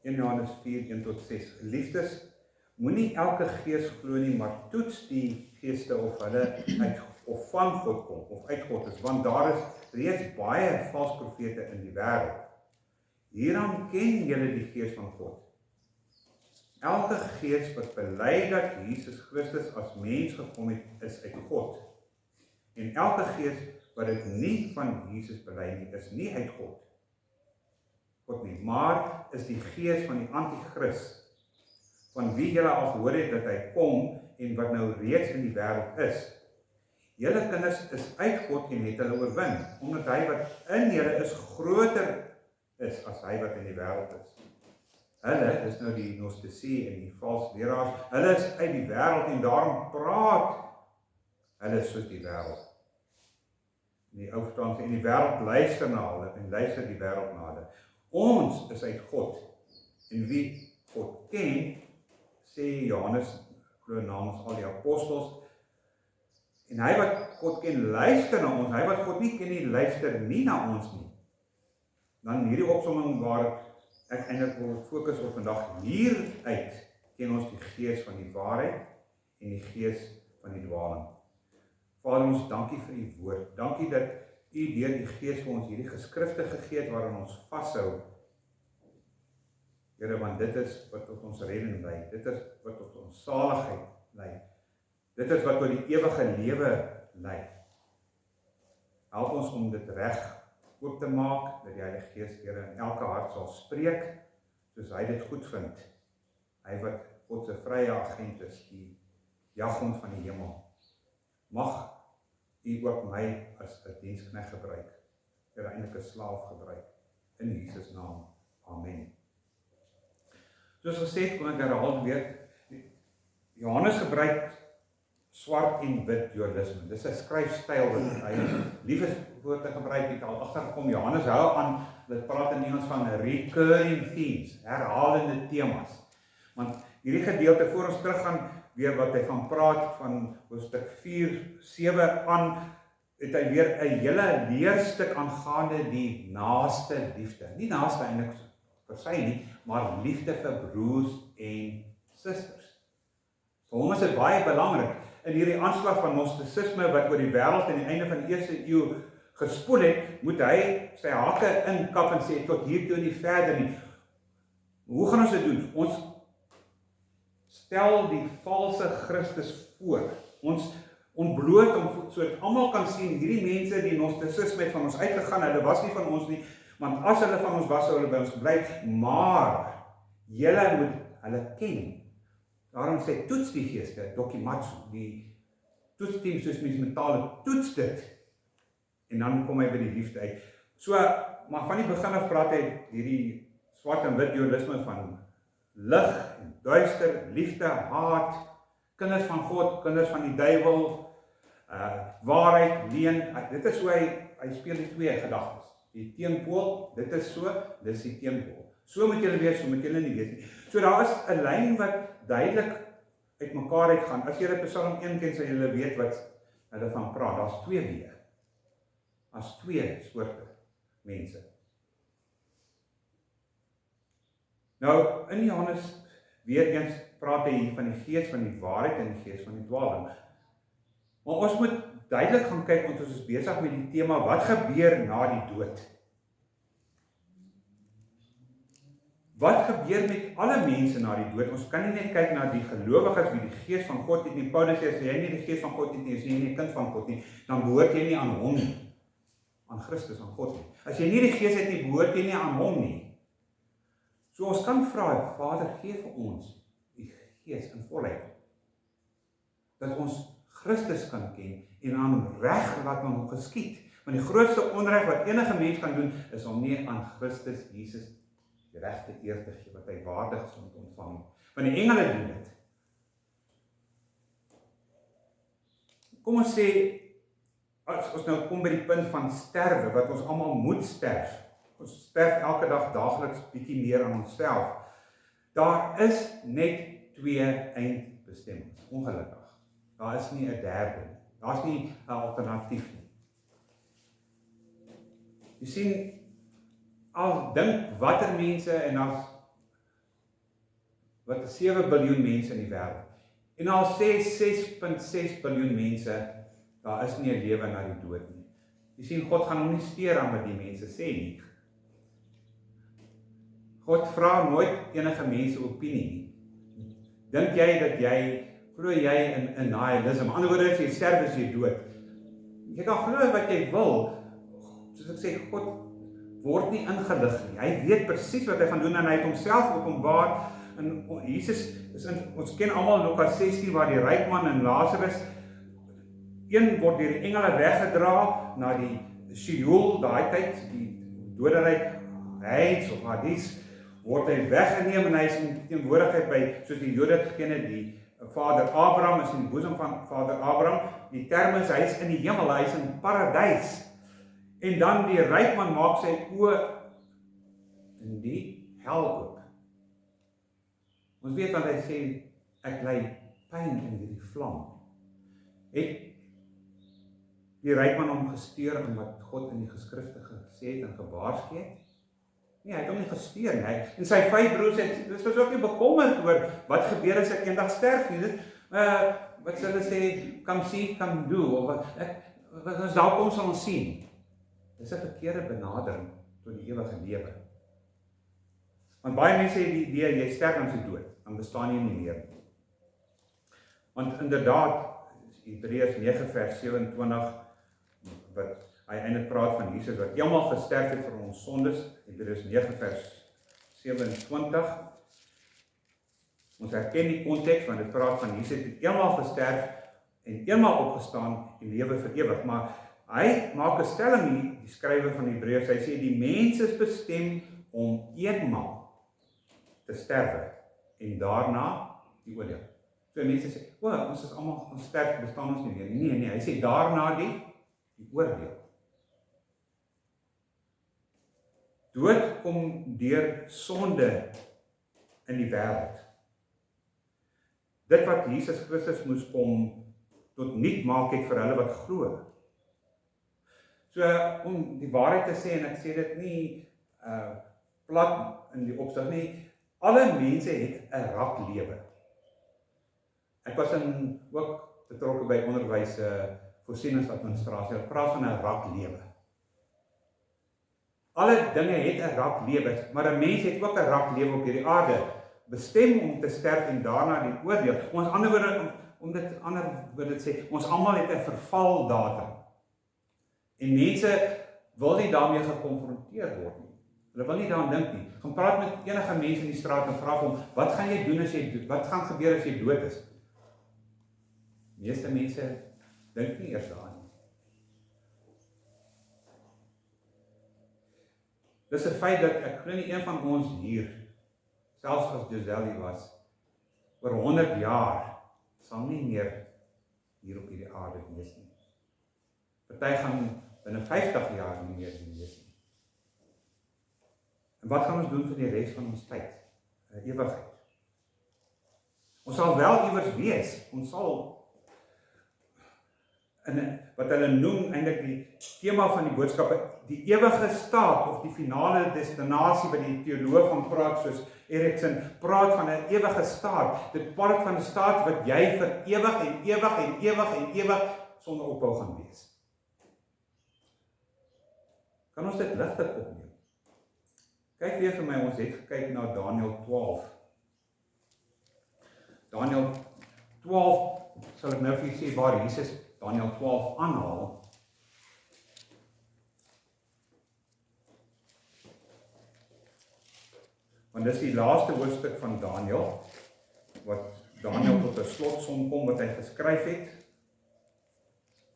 1 Johannes 4, 1-6. Liefdes, moenie elke gees glo nie, maar toets die geeste of hulle uit of van God kom, of uit God is, want daar is reeds baie valse profete in die wêreld. Hieraan ken julle die gees van God. Elke gees wat bely dat Jesus Christus as mens gekom het, is uit God. En elke gees wat dit nie van Jesus bely nie, is nie uit God nie, maar is die gees van die antichrist, van wie julle al gehoor het dat hy kom en wat nou reeds in die wêreld is. Julle kinders is uit God en het hulle oorwin, omdat hy wat in julle is groter is as hy wat in die wêreld is. Hulle, dis nou die gnostici en die valse leraars, hulle is uit die wêreld en daarom praat hulle soos die wêreld. In die ou vertaling sê, en die wêreld luister na hulle en luister die wêreld na hulle. Ons is uit God, en wie God ken, sê Johannes, glo namens al die apostels, en hy wat God ken, luister na ons, hy wat God nie ken nie, luister nie na ons nie. Dan hierdie opsomming waar ek eintlik wil fokus op vandag, hieruit ken ons die gees van die waarheid en die gees van die dwaling. Vader, ons dankie vir u woord, dankie dat u deur die gees vir ons hierdie geskrifte gegee het waarin ons vashou. Here, want dit is wat tot ons redding lei, dit is wat tot ons saligheid lei, dit is wat tot die ewige lewe lei. Help ons om dit reg oop te maak, dat die Heilige Gees, Here, in elke hart sal spreek, soos hy dit goed vind. Hy wat God se vrye agent is, die jaghond van die hemel. Mag u ook my as 'n diensknegt gebruik, Here, eintlik 'n slaaf gebruik, in Jesus naam. Amen. Soos gesê, kon ek herhaal weer, Johannes gebruik swart en wit dualisme. Dis 'n skryfstyl wat hy lief is voor te gebruik, het al agtergekom. Johannes hou aan, dit praat in Engels van recurring themes, herhalende temas. Want hierdie gedeelte, voor ons teruggaan, weer wat hy van praat, van hoofstuk 4:7 aan, het hy weer 'n hele leerstuk aangaande die naaste liefde. Nie naaste eintlik vir sy nie, maar liefde vir broers en susters. Vir hom is dit baie belangrik, in hierdie aanslag van gnostisisme wat oor die wêreld in die einde van die 1ste eeu gespoel het, moet hy sy hake inkap en sê, tot hier toe nie verder nie. Hoe gaan ons dit doen? Ons stel die valse Christus voor. Ons ontbloot om, sodat almal kan sien, hierdie mense, die gnostisisme het van ons uitgegaan, hulle was nie van ons nie, want as hulle van ons was, sou hulle by ons gebly, maar julle moet hulle ken. Daarom sê, toets die geeste, dokimatsu, die toetsteam soos mens mentale, toets dit, en dan kom hy by die liefde uit. So, maar van die begin af praat hy hierdie swart en wit dualisme van lig en duister, liefde, haat, kinders van God, kinders van die duiwel, waarheid, leuen. Dit is hoe hy speel die twee gedagtes. Die teenpool, dit is so, dis die teenpool. So moet julle wees, so moet julle nie wees nie. So daar is 'n lyn wat duidelik uit mekaar uitgaan. As julle Psalm 1 ken, sal julle weet wat hulle van praat. Daar's twee weë. As twee soorte mense. Nou, in Johannes weer eens praat hy hier van die gees van die waarheid en die gees van die dwaling. Maar ons moet duidelik gaan kyk, want ons is besig met die tema, wat gebeur na die dood? Wat gebeur met alle mense na die dood? Ons kan nie net kyk na die gelowiges wie die gees van God het nie. Paulus sê, as jy nie die gees van God het nie, as jy nie 'n kind van God nie, dan behoort jy nie aan hom nie. Aan Christus, aan God nie. As jy nie die gees het nie, behoort jy nie aan hom nie. So ons kan vra, Vader, gee vir ons die gees in volheid, dat ons Christus kan ken en aan reg laat hom geskied. Want die grootste onreg wat enige mens kan doen, is om nie aan Christus Jesus die regte eer te gee wat hy waardig is om te ontvang. Want die engele doen dit. Kom ons sê, as ons nou kom by die punt van sterwe, wat ons almal moet sterf. Ons sterf elke dag daagliks bietjie meer aan onsself. Daar is net twee eindbestemmings, ongelukkig. Daar is nie 'n derde nie. Daar is nie 'n alternatief nie. Jy sien, al dink watter mense, en as wat 7 biljoen mense in die wêreld. En al sê 6.6 biljoen mense, daar is nie 'n lewe na die dood nie. Jy sien, God gaan hom nie steur aan wat die mense sê nie. God vra nooit enige mense opinie nie. Dink jy dat glo jy in nihilism? Aan die ander woorde, as jy sterf, is jy dood. Jy kan glo wat jy wil. Soos ek sê, God word nie ingelig nie. Hy weet presies wat hy gaan doen en hy het homself openbaar. En Jesus ons ken almal Lukas 16 waar die ryk man en Lazarus, een word deur die engele weggedra na die Sheol, daai tyd, die doderyk Hades of Hades, word hy weggeneem en hy is in teenwoordigheid by, soos die Jode het geken het, die Vader Abraham is in die boesem van Vader Abraham. Die term is, hy is in die hemel, hy is in paradys. En dan die ryk man maak sy oë in die hel oop. Ons weet dat hy sê, ek ly pyn in hierdie vlam. Het die ryk man hom gesteur aan wat God in die geskrifte gesê het en gewaarsku het? Nee, hy het hom nie gesteur nie. En sy 5 broers het, dis was ook nie bekommerd oor wat gebeur as ek eendag sterf nie. Wat sal hulle sê, come see, come do, of wat ons daar kom sal ons sien. Dis 'n verkeerde benadering tot die ewige lewe. Want baie mense het die idee, jy sterf dan is jy dood, dan bestaan jy nie meer. Want inderdaad, Hebreërs 9 vers 27, wat hy eintlik praat van Jesus, wat eenmaal gesterf het vir ons sondes, Hebreërs 9 vers 27, ons herken die konteks, want dit praat van Jesus het eenmaal gesterf, en eenmaal opgestaan, en lewe vir ewig, maar hy maak 'n stelling hier, die skrywer van Hebreërs, hy sê, die mens is bestem om eenmaal te sterwe, en daarna die oordeel. So mense sê, ons is almal, ons sterf, bestaan ons nie meer. Nee, hy sê daarna die oordeel. Dood kom deur sonde in die wêreld. Dit wat Jesus Christus moes kom tot niet maak het vir hulle wat glo. So om die waarheid te sê, en ek sê dit nie plat in die opsig nie, alle mense het 'n raklewe. Ek was ook betrokke by onderwys voorsieningsadministrasie, ek praat van 'n raklewe. Alle dinge het 'n raklewe, maar 'n mens het ook 'n raklewe op hierdie aarde, bestem om te sterf en daarna die oordeel. Ons ander woorde sê, ons almal het 'n vervaldatum. En mense wil nie daarmee gekonfronteer word nie. Hulle wil nie daaraan dink nie. Gaan praat met enige mense in die straat en vra hom, wat gaan jy doen wat gaan gebeur as jy dood is? Meeste mense dink nie eers daaraan nie. Dis 'n feit dat ek glo nie een van ons hier, selfs as Giselle was, oor 100 jaar sal nie meer hier op hierdie aarde wees nie. Party gaan binne 50 jaar nie meer wees nie. En wat gaan ons doen vir die res van ons tyd? Ewigheid. Ons sal wel iewers wees. Ons sal in wat hulle noem eintlik die tema van die boodskappe, die ewige staat of die finale destinasie wat die teoloog van praat, soos Erikson praat van 'n ewige staat. Dit praat van 'n staat wat jy vir ewig en ewig en ewig en ewig sonder ophou gaan wees. Kan ons dit ligtig opneem? Kyk weer vir my, ons het gekyk na Daniël 12. Daniël 12, sal ek nou vir julle sê waar Jesus Daniël 12 aanhaal. Want dis die laaste hoofstuk van Daniël, wat Daniël tot 'n slotsom kom wat hy geskryf het.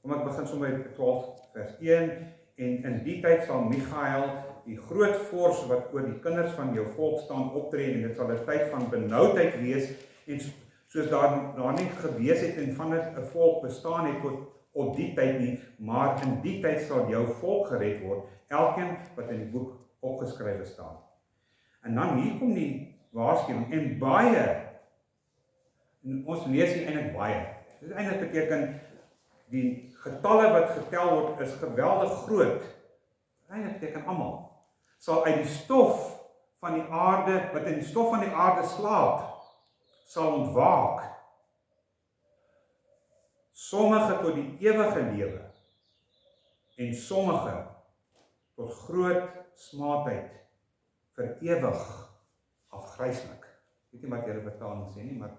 Kom ek begin sommer by 12 vers 1, en in die tyd sal Michael, die groot vors wat oor die kinders van jou volk staan, optree, en dit sal 'n tyd van benoudheid wees, en soos daar nie gewees het en van dit 'n volk bestaan het tot op die tyd nie, maar in die tyd sal jou volk gered word, elkeen wat in die boek opgeskrywe staan. En dan hier kom die waarskuwing, en baie, en ons lees hier eintlik baie, dit eintlik beteken, die getalle wat getel word is geweldig groot, eintlik beteken almal, sal uit die stof van die aarde, wat in die stof van die aarde slaap, sal ontwaak. Sommige tot die ewige lewe en sommige tot groot smaadheid vir ewig afgryslik. Ek weet nie wat julle vertaling sê nie, maar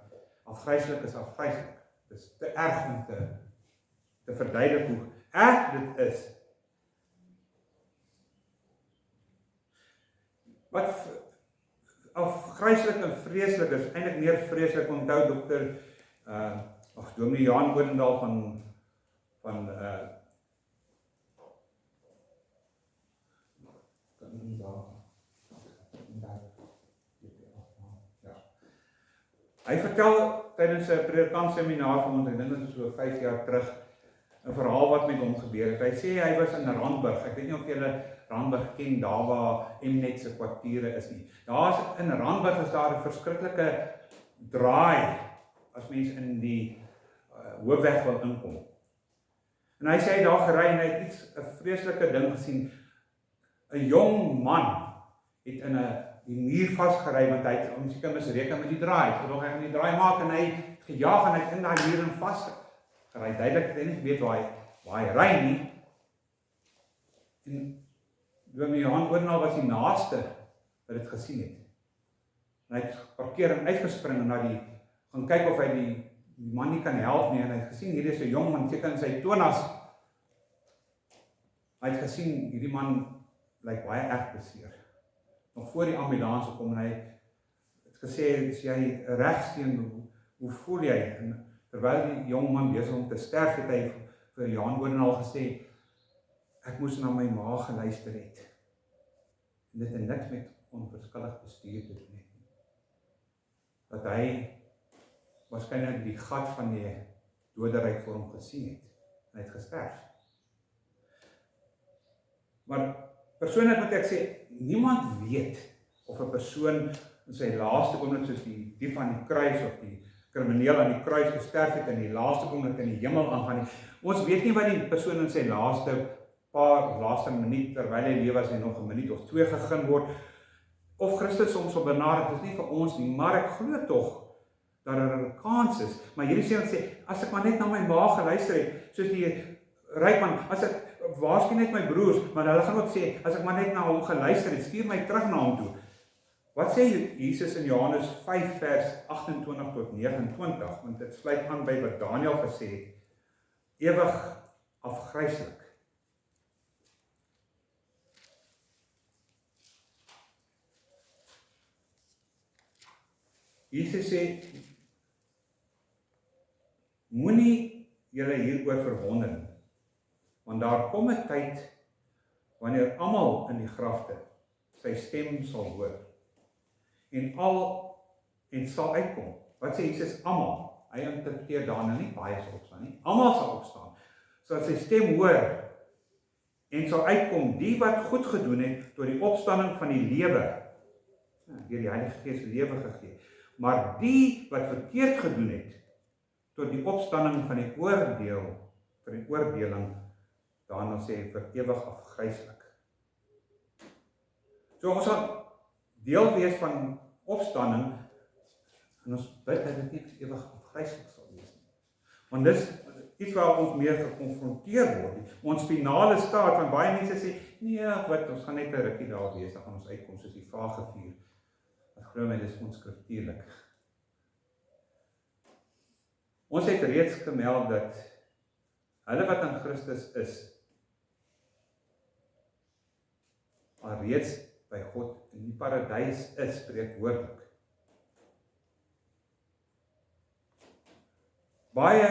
afgryslik is afgryslik. Dit is te erg om te verduidelik hoe erg dit is. Wat afgryslik en vreeslik is, eintlik meer vreeslik, onthou dokter Dominee Jan Odendaal hy vertel tydens 'n predikantsseminaar van ons, ek dink dit is so 5 jaar terug, 'n verhaal wat met hom gebeur het. Hy sê hy was in Randburg. Ek weet nie of julle Randburg ken, daar waar Mnet se kwartiere is nie. Daar in Randburg is daar 'n verskriklike draai as mens in die hoofweg wil inkom. En hy sê hy daar gery en hy het 'n vreeslike ding gesien. 'n Jong man het in die muur vasgery, want hy het seker misreken met die draai. Hy gaan die draai maak en hy gejaag en hy het in daai muur in vasgery. Duidelik het hy nie weet waar hy ry nie. En Dominee Johan Odendaal was die naaste wat dit gesien het. En hy het geparkeer en uitgespring en gaan kyk of hy die man nie kan help nie, en hy het gesien, hierdie is 'n jong man, seker in sy 20's. Hy het gesien, hierdie man lyk baie erg beseer. Nog voor die ambulans kom, en hy het gesê, is jy regsteen, hoe voel jy? En terwyl die jong man besig om te sterf, het hy vir Johan Odendaal gesê, ek moes na my ma geluister het. En dit het niks met onverskillig bestuur te doen het. Dat hy waarskynlik die gat van die doderyk voor hom gesien het. En hy het gesterf. Maar persoonlik moet ek sê, niemand weet of 'n persoon in sy laaste oomblik, soos die van die kruis of die krimineel aan die kruis gesterf het, in die laaste oomblik in die hemel aangaan nie. Ons weet nie wat die persoon in sy laaste minuut, terwyl hy lewe, as hy nog 'n minuut of 2 gegee word, of Christus ons sal benader, dit is nie vir ons nie, maar ek glo tog dat daar 'n kans is. Maar hierdie sê, as ek maar net na my ma geluister het, soos die ryk man, as ek waarskynlik net my broers, maar hulle gaan ook sê, as ek maar net na hom geluister het, stuur my terug na hom toe. Wat sê Jesus in Johannes 5 vers 28 tot 29, want dit sluit aan by wat Daniel gesê het, ewig afgryslik. Jesus sê, moenie julle hieroor verwonder nie, want daar kom 'n tyd wanneer almal in die grafte sy stem sal hoor en sal uitkom. Wat sê Jesus? Almal. Hy interpreteer daarna nie baie sal opstaan nie. Almal sal opstaan. Sal sy stem hoor en sal uitkom, die wat goed gedoen het tot die opstanding van die lewe. Deur die Heilige Gees lewe gegee. Maar die wat verkeerd gedoen het tot die opstanding van die oordeel, vir die oordeling, daarna sê vir ewig afgryslik. So ons sal deel wees van opstanding, en ons bid dat dit nie ewig afgryslik sal wees nie. Want dis iets waar ons meer gekonfronteer word. Ons finale staat, want baie mense sê, nee, wat, ons gaan net 'n rukkie daar wees, dan gaan ons uitkom soos die vage vuur. Ek glo my, dis onskriftuurlik. Ons het reeds gemeld dat hulle wat in Christus is, alreeds by God in die paradys is, spreekwoordelik. Baie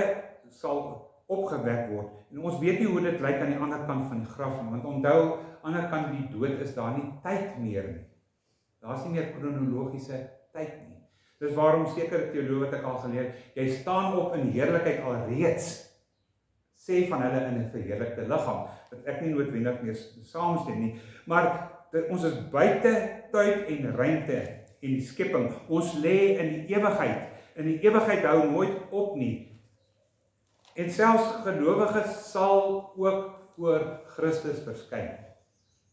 sal opgewek word, en ons weet nie hoe dit lyk aan die ander kant van die graf nie, want onthou, aan die ander kant die dood is daar nie tyd meer nie. Daar is nie meer kronologiese tyd nie. Dis waarom sekere teoloë wat ek al geleer, jy staan op in heerlikheid alreeds, sê van hulle in 'n verheerlikte liggaam, dat ek nie noodwendig meer saamstem nie, maar ons is buite tyd en ruimte en die skepping, ons lê in die ewigheid, en die ewigheid hou nooit op nie, en selfs gelowiges sal ook voor Christus verskyn.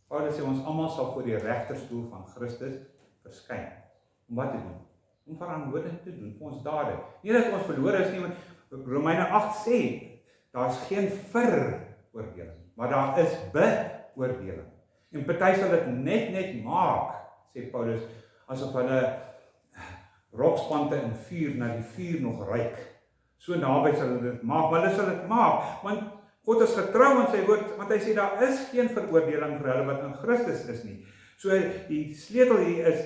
Paulus sê ons almal sal voor die regterstoel van Christus verskyn. Om wat te doen? om verantwoording te doen vir ons dade. Nie dat ons verlore is nie, want Romeine 8 sê, daar is geen veroordeling, maar daar is beoordeling. En party sal dit net maak, sê Paulus, asof hulle rokspante in vuur na die vuur nog ruik. So naby sal hulle dit maak, maar hulle sal dit maak, want God is getrou aan sy woord, want hy sê daar is geen veroordeling vir hulle wat in Christus is nie. So die sleutel hier is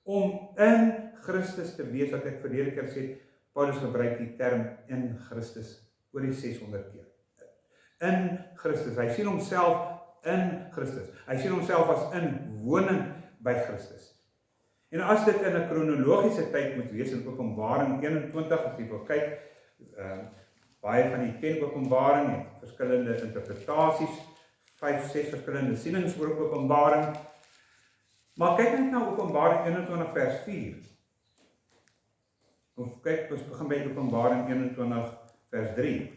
om in Christus te wees, wat ek verlede keer sê, Paulus gebruik die term in Christus oor die 600 keer. In Christus, hy sien homself in Christus. Hy sien homself as inwoning by Christus. En as dit in 'n kronologiese tyd moet wees, in Openbaring 21, as jy wil kyk, baie van die 10 Openbaring het verskillende interpretasies, 5, 6 verskillende sienings oor Openbaring. Maar kyk net na Openbaring 21 vers 4. Of kyk, ons begin by Openbaring 21 vers 3.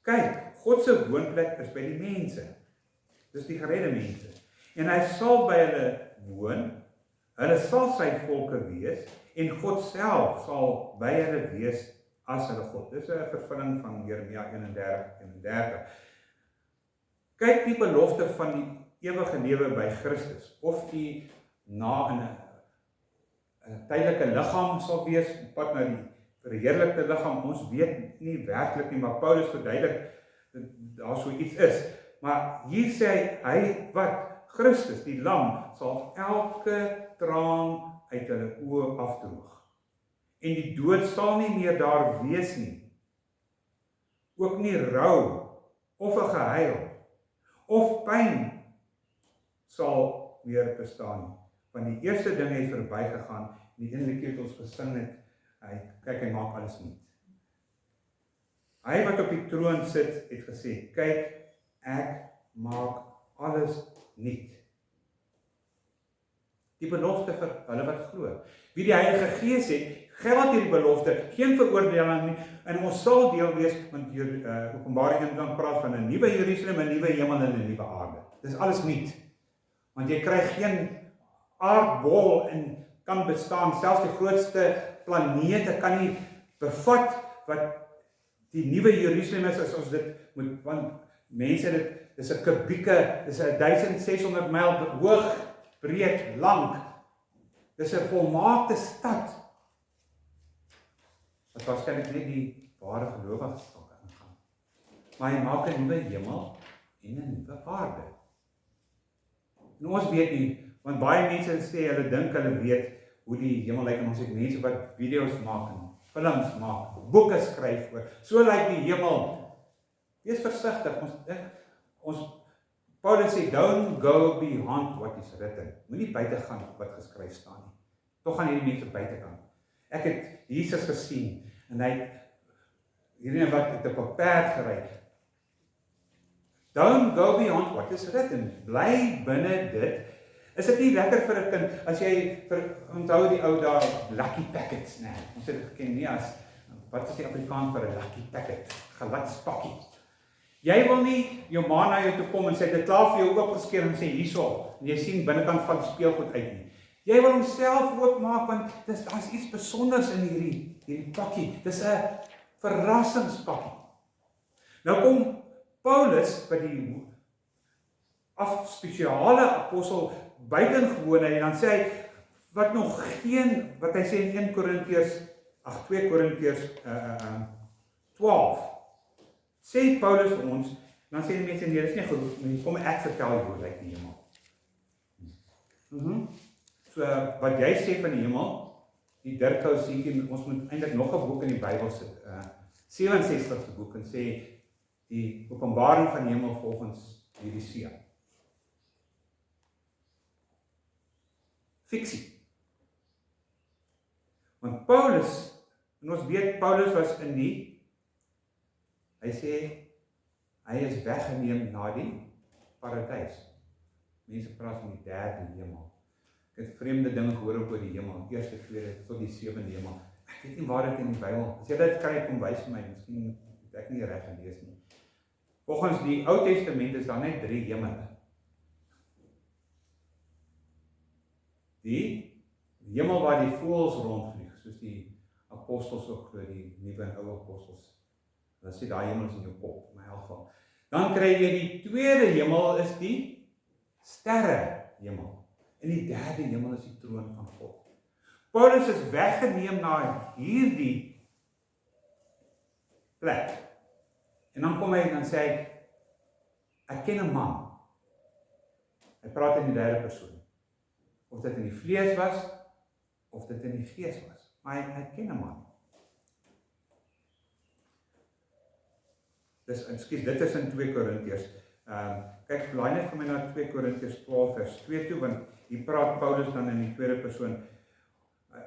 Kyk, God se woonplek is by die mense. Dis die geredde mense. En hy sal by hulle woon, hulle sal sy volke wees, en God self sal by hulle wees as hulle God. Dis 'n vervulling van Jeremia 31. Kyk die belofte van die ewige lewe by Christus, of die na in 'n tydelike liggaam sal wees, op pad na die verheerlikte liggaam, ons weet nie werklik nie, maar Paulus verduidelik dat daar so iets is. Maar hier sê hy wat Christus, die lam, sal elke traan uit hulle oë afdroog. En die dood sal nie meer daar wees nie. Ook nie rou, of 'n gehuil, of pyn sal weer bestaan nie. Want die eerste ding het verbygegaan, en die ene keer het ons gesing het, hy maak alles nuut. Hy wat op die troon sit, het gesê, kyk, ek maak alles nuut. Die belofte vir hulle wat glo. Wie die Heilige Gees het, geld hierdie belofte, geen veroordeling nie, en ons sal deel wees, want Openbaring dan praat van 'n nuwe Jerusalem, 'n nuwe hemel en 'n nuwe aarde. Dis alles nuut. Want jy kry geen aardbol en kan bestaan, selfs die grootste planete kan nie bevat wat die nuwe Jerusalem is, as ons dit moet, want mense, dit is 'n kubieke, dis 1600 myl hoog, breed, lank. Dis 'n volmaakte stad, wat waarskynlik net die ware gelowiges sal ingaan. Maar hy maak 'n nuwe hemel en 'n nuwe aarde. En ons weet nie, want baie mense sê, hulle dink hulle weet hoe die hemel lyk, en ons het mense wat video's maak, en films maak, boeke skryf oor, so lyk die hemel. Wees versigtig, Paulus sê, don't go beyond what is written. Moenie buite gaan wat geskryf staan nie. Tog gaan hierdie mense buite gaan. Ek het Jesus gesien, en hy, hierdie wat het op 'n perd gery. Don't go beyond what is written. Bly binne dit. Is dit nie lekker vir 'n kind, as jy, onthou die ou daai lucky packets, nee, ons het dit geken nie as, wat is die Afrikaans vir 'n lucky packet? Gelukspakkie. Jy wil nie jou ma na jou toe kom en sê, dit klaar vir jou oopgeskeer en sê, hierso, en jy sien binnekant van die speelgoed uit nie. Jy wil homself oopmaak, want daar's iets besonders in hierdie pakkie. Dis 'n verrassingspakkie. Nou kom Paulus, by die spesiale apostel, buitengewoon, en dan sê hy, wat nog geen, wat hy sê in 2 Korintiërs 12, sê Paulus vir ons, dan sê die mense, nee, dis nie goed, kom ek vertel hoe lyk die hemel. So, wat jy sê van die hemel, die Dirkhou seentjie, ons moet eintlik nog 'n boek in die Bybel sit, 67ste boek, en sê, die openbaring van die hemel volgens hierdie see. Fiksie. Want Paulus, en ons weet Paulus was in hy sê, hy is weggeneem na die paradys. Mense praat van die 3de hemel. Ek het vreemde dinge gehoor oor die hemel, eerste, tweede, tot die 7de hemel. Ek weet nie waar dit in die Bybel, as jy dit kry, kom wys vir my, miskien het ek nie reg gelees nie. Volgens die Ou Testament is daar net 3 hemele. Die hemel waar die voëls rondvlieg, soos die apostels ook glo, die nuwe en ou apostels. Hulle sê daai hemel is in jou kop, in my geval. Dan kry jy die tweede hemel is die sterre hemel. En die derde hemel is die troon van God. Paulus is weggeneem na hierdie plek. En dan kom hy en dan sê hy, ek ken 'n man. Hy praat in die derde persoon. Of dit in die vlees was, of dit in die gees was. Maar hy ken 'n man. Dit is in 2 Korintiërs. Kyk, blaai net vir my na 2 Korintiërs 12 vers 2 toe, want hier praat Paulus dan in die tweede persoon.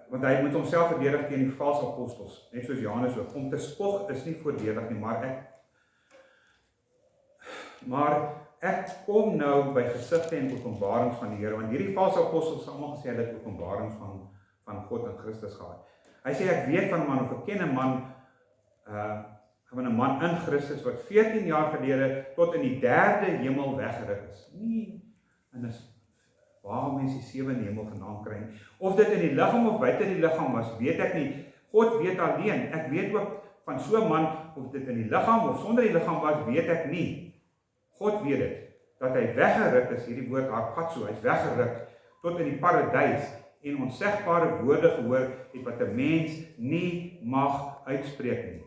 Want hy moet homself verdedig teen die valse apostels, net soos Johannes ook. Om te spog is nie voordelig nie, maar ek kom nou by gesigte en openbarings van die Here, want hierdie valse apostels almal gesê hulle het openbarings van God en Christus gehad. Hy sê ek weet van 'n man of ek ken 'n man, van 'n man in Christus wat 14 jaar gelede tot in die derde hemel weggeruk is. Nie in 'n waar mense die sewende hemel vandaan kry nie. Of dit in die liggaam of buite die liggaam was, weet ek nie. God weet alleen. Ek weet ook van so 'n man, of dit in die liggaam of sonder die liggaam was, weet ek nie. God weet dit, dat hy weggeruk is, hierdie woord harpazo, hy is weggeruk tot in die paradys en onsegbare woorde gehoor het wat 'n mens nie mag uitspreek nie.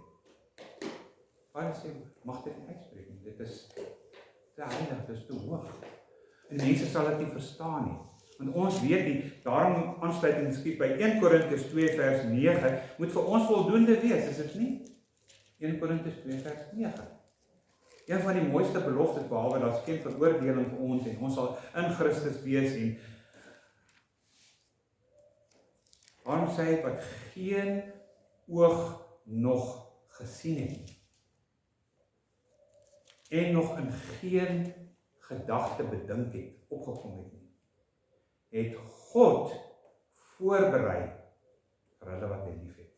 Paulus sê, mag dit nie uitspreek nie, dit is te heilig, dit is te hoog. En mense sal dit nie verstaan nie, want ons weet nie, daarom aansluiting skiep by 1 Korintiërs 2 vers 9, moet vir ons voldoende wees, is dit nie? 1 Korintiërs 2 vers 9. Een van die mooiste beloftes, behalwe daar's geen veroordeling vir ons, en ons sal in Christus wees, en waarom sê hy, wat geen oog nog gesien het, en nog in geen gedagte bedink het, opgekom het nie, het God voorberei vir hulle wat hy lief het.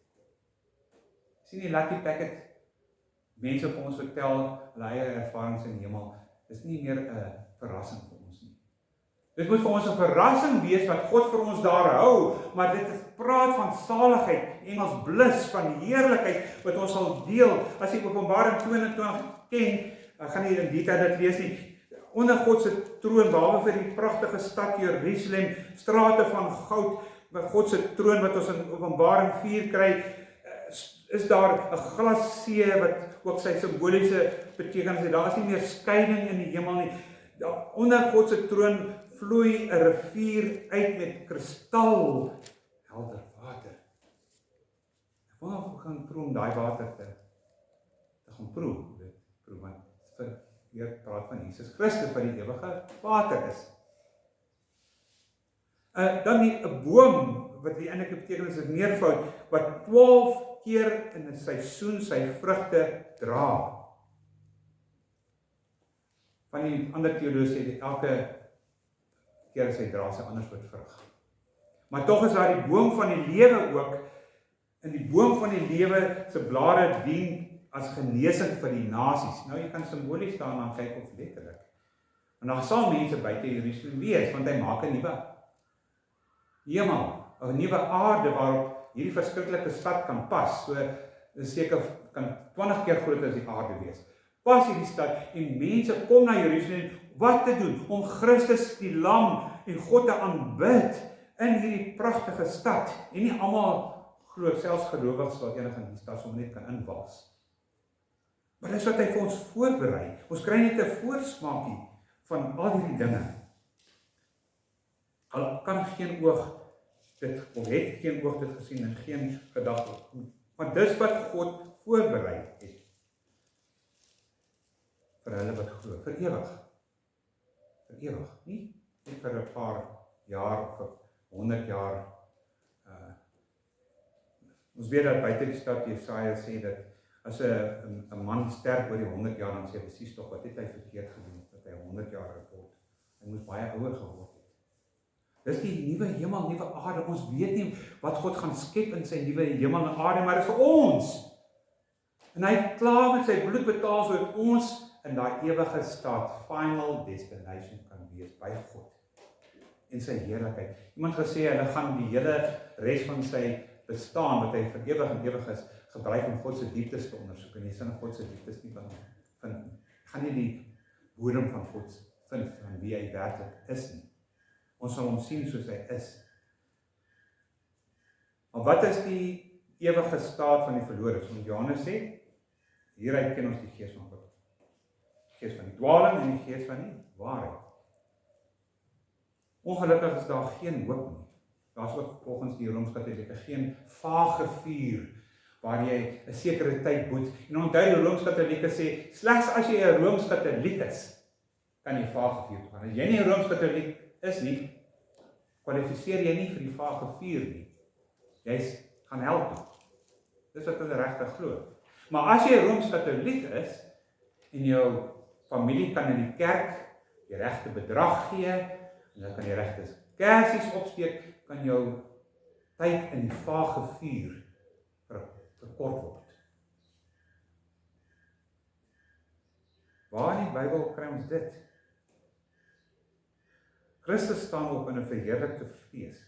Sien die Lucky Packet, mense vir ons vertel hulle eie ervarings in die hemel, is nie meer 'n verrassing vir ons nie. Dit moet vir ons 'n verrassing wees wat God vir ons daar hou, maar dit is praat van saligheid, Engels bliss, van heerlikheid wat ons sal deel. As jy Openbaring 22 ken, ek gaan nie in detail dit lees nie, onder God se troon, behalwe vir die pragtige stad Jerusalem, strate van goud, by God se troon wat ons in Openbaring 4 kry, is daar 'n glassee wat ook sy simboliese betekenis het. Daar is nie meer skeiding in die hemel nie. Onder God se troon vloei 'n rivier uit met kristal helder water. Ek wonder of ek gaan proe om daai water te gaan proe, want hier praat van Jesus Christus wat die ewige water is. Dan 'n boom wat die enige betekenis is meervoud, wat 12 keer in 'n seisoen sy vrugte dra. Van die ander teoloë sê dit elke keer as hy dra sy ander soort vrug. Maar tog is daar die boom van die lewe ook, en die boom van die lewe se blare dien as genesing vir die nasies. Nou jy kan simbolies daarna kyk of letterlik. En daar sal mense buite Jerusalem wees, want hy maak 'n nuwe hemel, 'n nuwe aarde waarop hierdie verskriklike stad kan pas. So seker kan 20 keer groter as die aarde wees. Pas hierdie stad en mense kom na Jerusalem wat te doen? Om Christus die lam en God te aanbid in hierdie pragtige stad. En nie almal glo, selfs gelowiges sal enige in die stad sommer net kan inwals. Maar dis wat hy vir ons voorberei. Ons kry net 'n voorsmaakie van al hierdie dinge. Al kan geen oog dit, of het geen oog dit gesien en geen gedagte. Maar dis wat God voorberei het. Vir hulle wat glo, vir ewig. Vir ewig, nie vir 'n paar jaar of 100 jaar. Ons weet dat buite die stad Jesaja sê dat as 'n man sterk oor die 100 jaar, dan sê hy presies tog wat het hy verkeerd gedoen, dat hy 100 jaar geword. Hy moes baie ouer geword het. Dis die nuwe hemel, nuwe aarde. Ons weet nie wat God gaan skep in sy nuwe hemel en aarde, maar dit is vir ons. En hy het klaar met sy bloed betaal sodat ons in daai ewige staat, final destination kan wees by God. en sy heerlikheid. Iemand gesê, hulle gaan die hele res van sy bestaan, wat hy vir ewig en ewig is, gebruik om God se dieptes te ondersoek, en jy sal God se dieptes nie kan vind. Gaan nie die bodem van God vind, van wie hy werklik is nie. Ons sal hom sien soos hy is. Maar wat is die ewige staat van die verlores? Want Johannes sê, hieruit ken ons die gees van God. Die gees van die dwaling en die gees van die waarheid. Ongelukkig is daar geen hoop nie. Daar is ook volgens die Rooms-Katolieke geen vage vuur, waar jy 'n sekere tyd boet. En onthou die Rooms-Katolieke sê, slegs as jy 'n Rooms-Katoliek is, kan jy vage vuur toe gaan. As jy nie 'n Rooms-Katoliek is nie, kwalifiseer jy nie vir die vage vuur nie. Jy gaan hel toe. Dis wat hulle regtig glo. Maar as jy 'n Rooms-Katoliek is, en jou familie kan in die kerk die regte bedrag gee, en dan kan jy regte kersies opsteek, kan jou tyd in die vage vuur verkort word. Waar in die Bybel kry ons dit? Christus staan op in 'n verheerlikte vlees.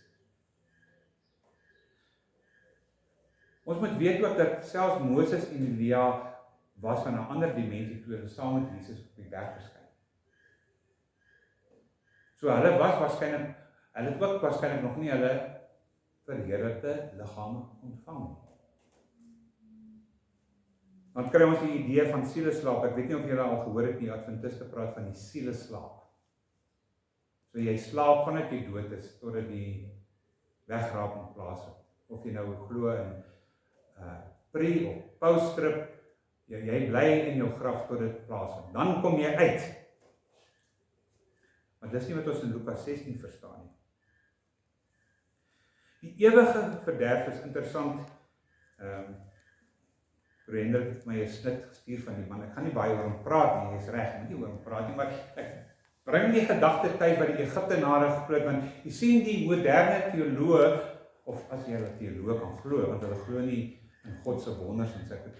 Ons moet weet ook dat selfs Moses en Elia was van 'n ander dimensie toe hulle saam met Jesus op die berg verskyn. So hulle was waarskynlik, hulle het ook waarskynlik nog nie hulle verheerlikte liggame ontvang nie. Dan kry ons die idee van sieleslaap. Ek weet nie of julle al gehoor het nie, Adventiste praat van die sieleslaap. So jy slaap vandat jy dood is, totdat die wegraping plaasvind. Of jy nou glo in pre- of post-trib, jy bly in jou graf tot dit plaasvind. Dan kom jy uit. Maar dis nie wat ons in Lukas 16 verstaan nie. Die ewige verderf is interessant. Hendrik het my 'n snit gestuur van die man. Ek gaan nie baie oor hom praat nie, jy is reg, moet nie oor hom praat nie, maar ek bring die gedagte tyd by die Egiptenare glo, want jy sien die moderne teoloog, of as jy 'n teoloog kan glo, want hulle glo nie in God se wonders en sulke,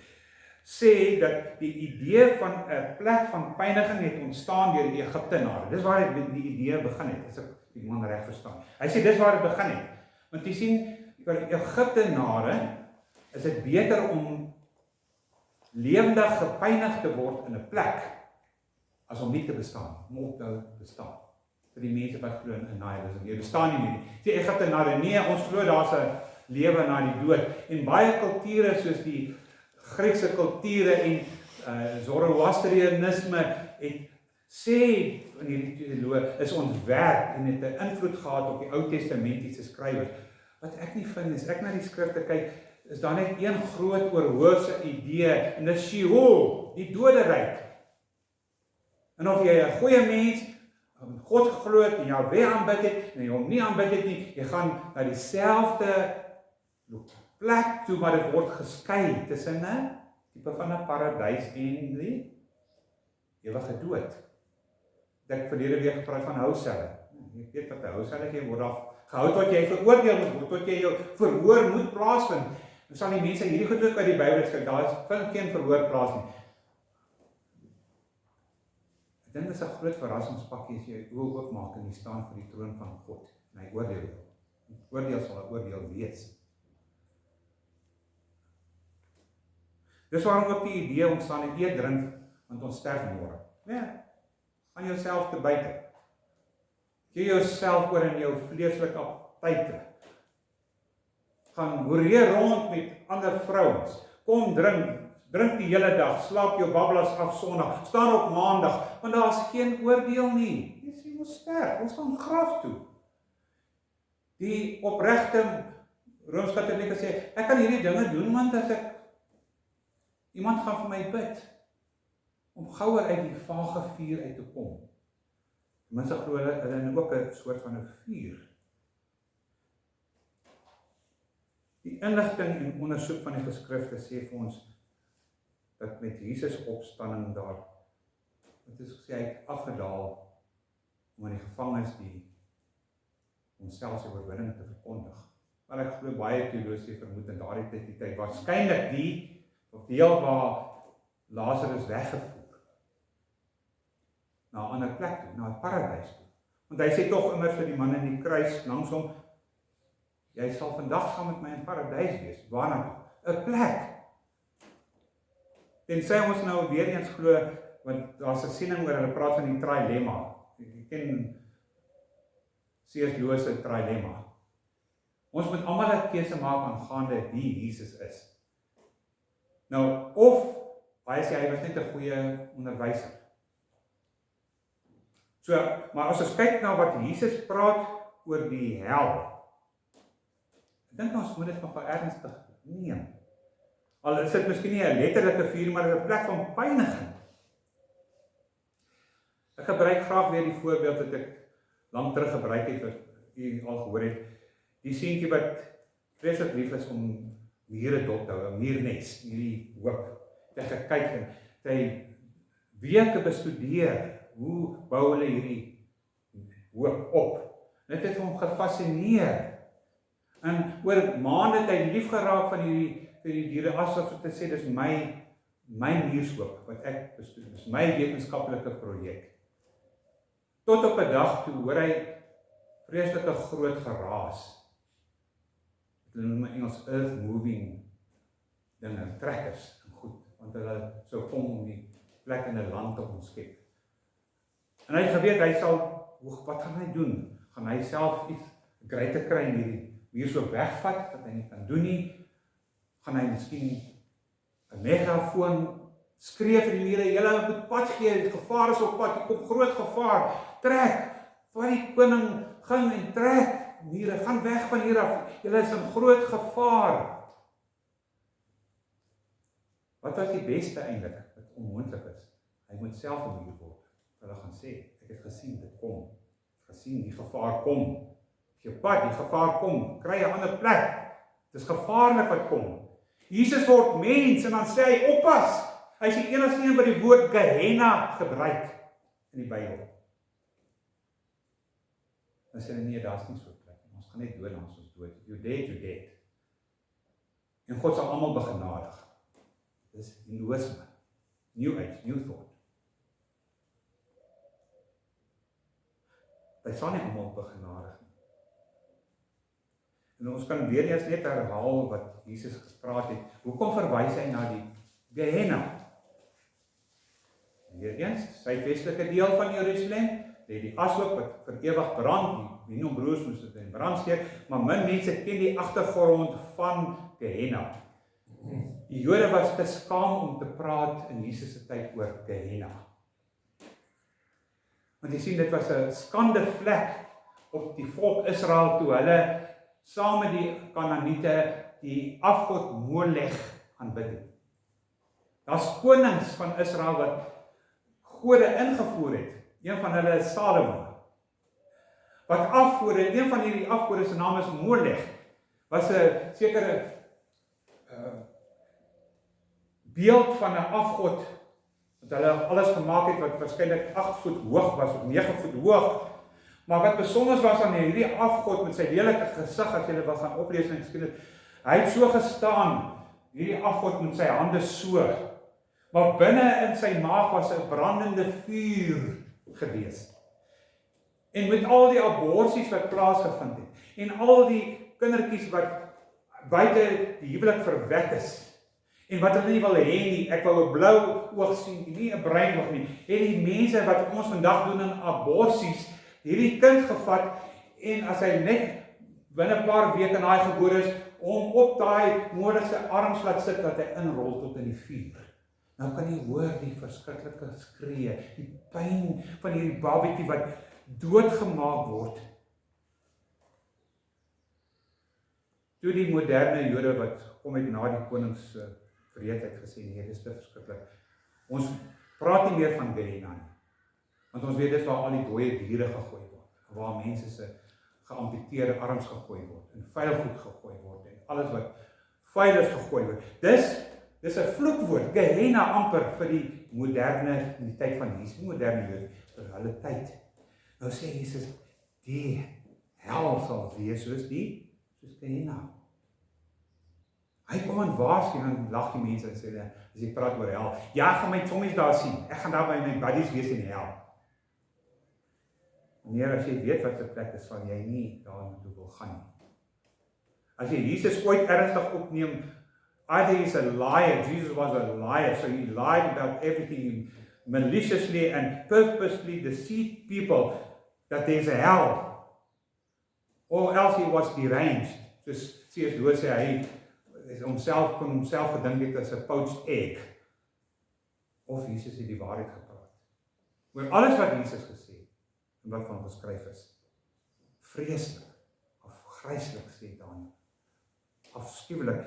sê dat die idee van 'n plek van pyniging het ontstaan deur die Egiptenare. Dis waar die idee begin het, as ek die man reg verstaan. Hy sê dis waar dit begin het. Want jy sien, vir die Egiptenare is dit beter om lewendig gepynig te word in 'n plek, as om nie te bestaan, om op te bestaan. Vir die mense wat glo in nihilisme, jy bestaan nie meer nie. Die Egiptenare, nee, ons glo daar's 'n lewe na die dood. En baie kulture, soos die Griekse kulture en Zoroastrianisme, het sê in hierdie teoloog, is ontwerp en het 'n invloed gehad op die Ou Testamentiese skrywers. Wat ek nie vind is, ek na die skrifte kyk, is daar net een groot oorhoofse idee, en dis Sheol, die doderyk. En of jy 'n goeie mens, God geglo het en Jahwe aanbid het, en jy hom nie aanbid het nie, jy gaan na dieselfde plek toe, maar dit word geskei tussen 'n tipe van 'n paradys en die ewige dood. Ek verlede week gepraat van houselle. Ek weet wat 'n houselle is, jy word daar gehou tot jy veroordeel moet word, tot jy jou verhoor moet plaasvind. Dan sal die mense hierdie goed ook uit die Bybel skryf, daar is geen verhoor plaas nie. Ek dink dit is 'n groot verrassingspakkie as jy oë oopmaak en jy staan voor die troon van God en hy oordeel jou. Die oordeel sal 'n oordeel wees. Dis waarom ook die idee ontstaan en eet drink, want ons sterf môre. Ja, gaan jouself te buite. Gee jouself oor in jou vleeslike appetite. Gaan hoereer rond met ander vrouens. Kom drink die hele dag, slaap jou babbelas af Sondag, staan op Maandag, want daar is geen oordeel nie. Jy sê, ons sterf, ons gaan graf toe. Die opregte Rooms-Katolieke sê, ek kan hierdie dinge doen, want as iemand gaan vir my bid, om gouer uit die vage vuur uit te kom. Mense glo hulle ook 'n soort van 'n vuur. Die inligting en ondersoek van die geskrifte sê vir ons, dat met Jesus opstanding daar, het is gesê, hy het afgedaal, om aan die gevangenes die onsself se oorwinning te verkondig. Maar ek glo baie teoloë vermoed in daardie tyd, waarskynlik die deel waar Lazarus weggevoer, na 'n ander plek toe, na 'n paradys toe. Want hy sê tog immer vir die man in die kruis langs hom, jy sal vandag saam met my in paradys wees. Waarna toe? 'n plek. Tensy ons nou weer eens glo, want daar's 'n siening oor hulle praat van die trilemma. Jy ken C.S. Lewis se trilemma. Ons moet almal 'n keuse maak aangaande wie Jesus is. Nou, of baie sê hy was net 'n goeie onderwyser. So, maar as ons kyk na wat Jesus praat oor die hel, ek dink ons moet dit nogal ernstig neem. Al is dit miskien nie 'n letterlike vuur, maar 'n plek van pyniging. Ek gebruik graag weer die voorbeeld wat ek lank terug gebruik het, wat u al gehoor het. Die seentjie wat vreeslik lief is om mure dop te hou, 'n muurnes, hierdie hoop. Ek het gekyk en hy weke bestudeer, hoe bou hulle hierdie hoop op. Dit het hom gefascineer. En oor maande het hy lief geraak van hierdie diere, asof te sê, dis my muurshoop, wat ek bestudeer, dis my wetenskaplike projek. Tot op 'n dag toe hoor hy vreeslike groot geraas. Hulle noem in Engels earth moving dinge, trekkers en goed, want hulle sou kom om die plek in 'n land te omskep. En hy het geweet, hy sal, wat gaan hy doen? Gaan hy self iets greite kry en hierdie muur so wegvat, wat hy nie kan doen nie? Gaan hy miskien 'n megafoon skree vir die mure, julle moet pad gee, gevaar is op pad, hier kom groot gevaar, trek, wat die koning ging en trek, mure, gaan weg van hier af, julle is in groot gevaar. Wat was die beste eintlik, wat onmoontlik is? Hy moet self 'n muur word. Hulle gaan sê, ek het gesien, dit kom. Gesien, die gevaar kom. Jou pad, die gevaar kom. Kry 'n ander plek. Dit is gevaarlik wat kom. Jesus word mens en dan sê hy, oppas. Hy is die enigste een wat die woord Gehenna gebruik in die Bybel. Dan sê hy, nee, daar's nie so 'n plek. Ons gaan net dood as ons dood. You dead, you dead. En God sal almal begenadig. Dis Hindoeïsme. New Age, New Thought. Hy sal nie almal begenadig nie. En ons kan weer eens net herhaal wat Jesus gepraat het. Hoekom verwys hy na die Gehenna? Weer eens, sy westelike deel van Jerusalem, lê die ashoop wat vir ewig brand, die Henombroers moes dit in brand steek, maar min mense ken die agtergrond van Gehenna. Die Jode was te skaam om te praat in Jesus se tyd oor Gehenna. Want jy sien, dit was 'n skande vlek op die volk Israel toe hulle saam met die Kanaaniete die afgod Molech aanbid het. Daar's konings van Israel wat gode ingevoer het. Een van hulle is Salomo. Wat afgode, een van hierdie afgode se naam is Molech, was 'n sekere beeld van 'n afgod wat hulle alles gemaak het wat waarskynlik 8 voet hoog was of 9 voet hoog. Maar wat besonder was aan hierdie afgod met sy lelike gesig, as jy wil gaan oplees in geskiedenis, hy het so gestaan, hierdie afgod met sy hande so, maar binne in sy maag was 'n brandende vuur gewees. En met al die aborsies wat plaasgevind het, en al die kindertjies wat buite die huwelik verwek is, en wat hulle nie wil hê nie, ek wou 'n blou oog sien, nie 'n bruin oog nie, en die mense wat ons vandag doen in aborsies, hierdie kind gevat, en as hy net binne 'n paar weke na hy gebore is, om op daai moeder se arms laat sit, dat hy inrol tot in die vuur. Nou kan jy hoor die verskriklike skree, die pyn van hierdie babietjie wat doodgemaak word. Toe die moderne Jode wat kom het na die konings wreedheid gesê, nee, dis te verskriklik. Ons praat nie meer van Gehenna nie. Want ons weet dis waar al die dooie diere gegooi word, waar mense se geamputeerde arms gegooi word, en vuilgoed gegooi word, en alles wat vuil is gegooi word. Dis 'n vloekwoord, Gehenna amper vir die moderne, in die tyd van Jesus, die moderne Jode, vir hulle tyd. Nou sê Jesus, die hel sal wees soos Gehenna. Hy kom en waarsku, en dan lag die mense en sê, as jy praat oor hel, ja, ek gaan my sommies daar sien, ek gaan daar by my buddies wees in hel. Meneer, as jy weet wat se plek is, sal jy nie daar naartoe wil gaan nie. As jy Jesus ooit ernstig opneem, either he's a liar, Jesus was a liar, so he lied about everything, maliciously and purposely deceived people that there's a hell, or else he was deranged. Soos C.S. Lewis sê, hy kon homself gedink het as 'n poached egg, of Jesus het die waarheid gepraat. Oor alles wat Jesus gesê het, en wat van geskryf is, vreeslik, afgryslik sê Daniël, afskuwelik.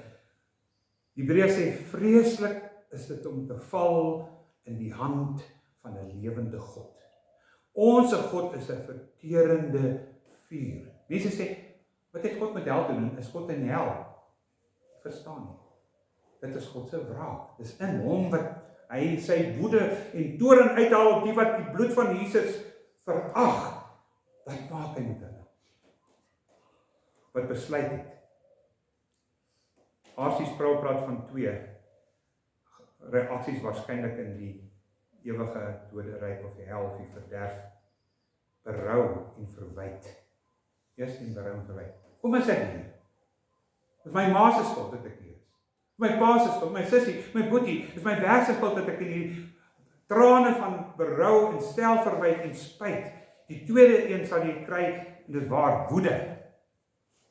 Hebreërs sê, vreeslik is dit om te val in die hand van 'n lewende God. Onse God is 'n verterende vuur. Mense sê, wat het God met hel te doen? Is God in die hel? Verstaan nie. Dit is God se wraak. Dis in hom wat hy sy woede en toorn uithaal op die wat die bloed van Jesus verag. Dat maak hy met hulle. Wat besluit het. R.C. Sproul praat van 2 reaksies waarskynlik in die ewige doderyk of die hel of die verderf. Berou en verwyd. Eers die berou en verwyd. Kom is ek hier? Dis my ma se skuld dat ek hier is. My pa se skuld, my sussie, my boetie, dis my werk se skuld dat ek in hierdie trane van berou en selfverwyd en spyt. Die tweede een sal jy kry, en dit is waar, woede.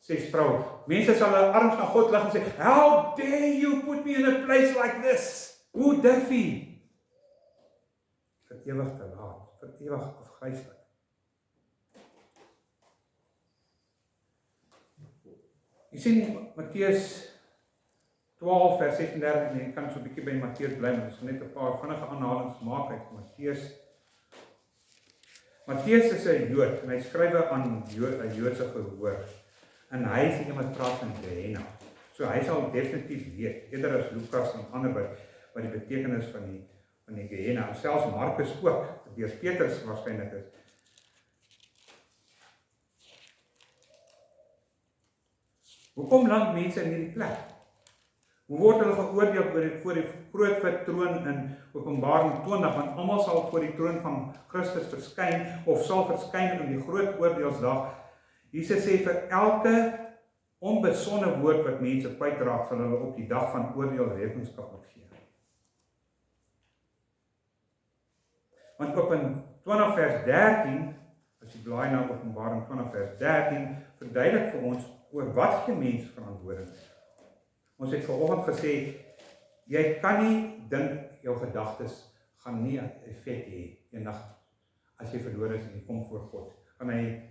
Sê Sproul, mense sal hulle arms na God lig en sê, how dare you put me in a place like this? Hoe durf jy? Vir ewig te laat, vir ewig afgryslik. Jy sien, Matteus 12 vers 36, en jy kan so 'n bietjie by Matteus bly, maar ons gaan net 'n paar vinnige aanhalings maak uit Matteus. Matteus is 'n Jood, en hy skryf aan 'n Joodse gehoor. En hy is iemand wat praat van Gehenna. So hy sal definitief weet, eerder as Lukas en ander wat die betekenis van die Gehenna, en selfs Markus ook, deur Petrus waarskynlik is. Hoekom land mense in hierdie plek? Hoe word hulle geoordeel voor die groot wit troon in Openbaring 20, want almal sal voor die troon van Christus verskyn, of sal verskyn in die groot oordeelsdag. Jesus sê, vir elke onbesonde woord wat mense kwytraak, sal hulle op die dag van oordeel rekenskap moet gee. Want op in 20 vers 13, as jy blaai na Openbaring 20 vers 13, verduidelik vir ons oor wat die mens verantwoording is. Ons het vanoggend gesê, jy kan nie dink jou gedagtes gaan nie 'n effek hê eendag as jy verlore is en jy kom voor God. Gaan hy,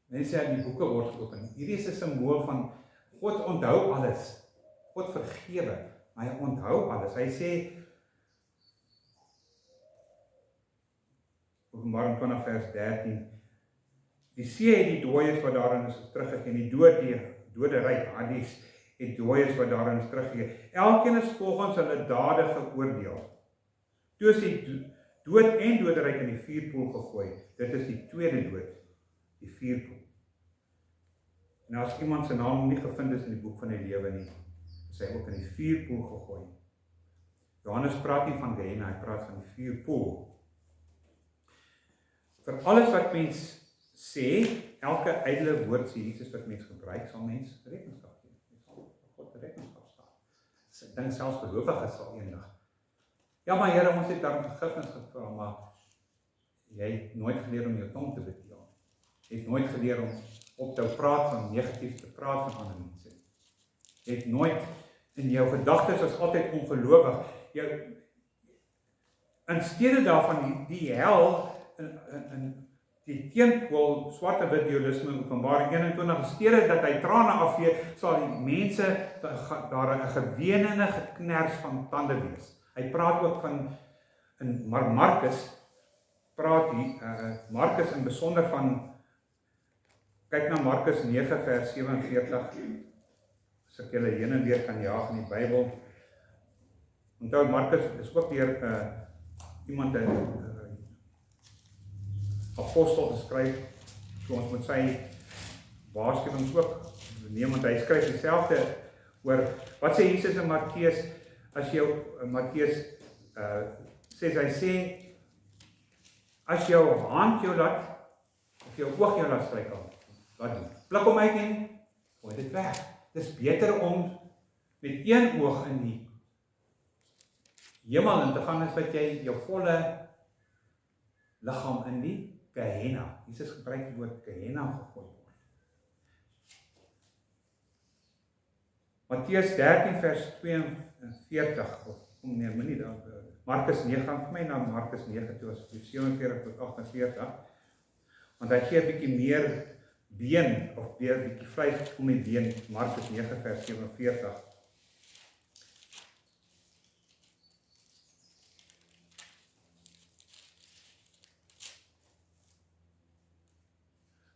mense sê die boeke word geopen. Hierdie is 'n simbool van God onthou alles. God vergewe, maar hy onthou alles. Hy sê Openbaring 20 vers 13, die see het die dooies wat daarin is teruggegee, die doderyk, Hades, het dooies wat daarin is teruggegee. Elkeen is volgens hulle dade geoordeel. Toe is die dood en doderyk in die vuurpoel gegooi. Dit is die tweede dood, die vuurpoel. En as iemand se naam nie gevind is in die boek van die lewe nie, is hy ook in die vuurpoel gegooi. Johannes praat nie van Gehenna, hy praat van die vuurpoel. Vir alles wat mens sê, elke ydelle woord sê Jesus wat mens gebruik, sal mens rekenskap gee. Jy sal vir God rekenskap staan. Ek dink selfs gelowiges sal eendag. Ja, maar Here, ons het daarom vergifnis gevra, maar jy het nooit geleer om jou tong te bedeel. Jy het nooit geleer om op te praat van negatief te praat van ander mense. Jy het nooit in jou gedagtes as altyd ongelowig. In steede daarvan die hel in die teenpool swart wit dualisme Openbaring 21, in steede dat hy trane afvee, sal die mense daar 'n gewenende gekners van tande wees. Hy praat ook van maar Markus praat hier Markus in besonder van, kyk na Markus 9 vers 47, as ek julle heen en weer kan jaag in die Bybel. Onthou, Markus is ook deur iemand apostel geskryf, so ons moet sy waarskuwings ook neem, want hy skryf dieselfde oor, wat sê Jesus in Matteus, as jou, Matteus hy sê, as jou hand jou laat jou oog jou laat struikel, wat doen? Blik hom uit en gooi dit weg. Dis beter om met een oog in die hemel in te gaan, as wat jy jou volle liggaam in die Gehenna. Jesus gebruik die woord Gehenna gegooi word. Matteus 13 vers 42, Markus 9, gaan vir my na Markus 9 toe, asseblief 47 tot 48, want hy gee 'n bietjie meer been, of weer 'n bietjie vleis om die been, Markus 9 vers 47.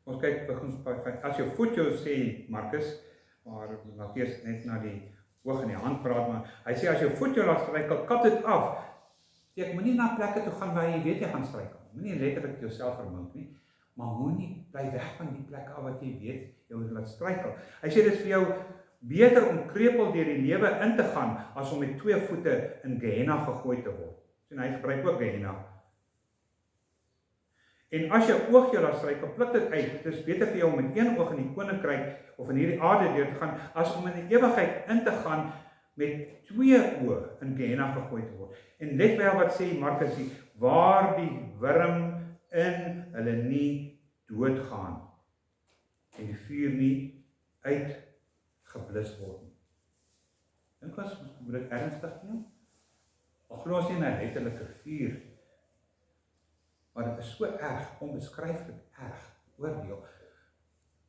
Ons kyk, as jou voet jou sê, Markus, maar Matteus net na die oog en die hand praat, maar hy sê, as jou voet jou laat struikel, kap dit af. Ek moenie na plekke toe gaan waar jy weet jy gaan struikel. Moenie letterlik jouself vermink nie, maar moenie bly weg van die plekke af wat jy weet jy moet laat struikel. Hy sê dit is vir jou beter om krepeel deur die lewe in te gaan, as om met 2 voete in Gehenna gegooi te word. En hy gebruik ook Gehenna. En as jou oog jou laat struikel, pluk dit uit. Dit is beter vir jou om met een oog in die koninkryk of in hierdie aarde deur te gaan, as om in die ewigheid in te gaan met 2 oë in Gehenna gegooi te word. En let wel wat sê Markus hier, waar die wurm in hulle nie doodgaan en die vuur nie uitgeblus word nie. Dink ons moet dit ernstig neem? Al glo ons nie in 'n letterlike vuur, maar dit is so erg, onbeskryflik erg, oordeel.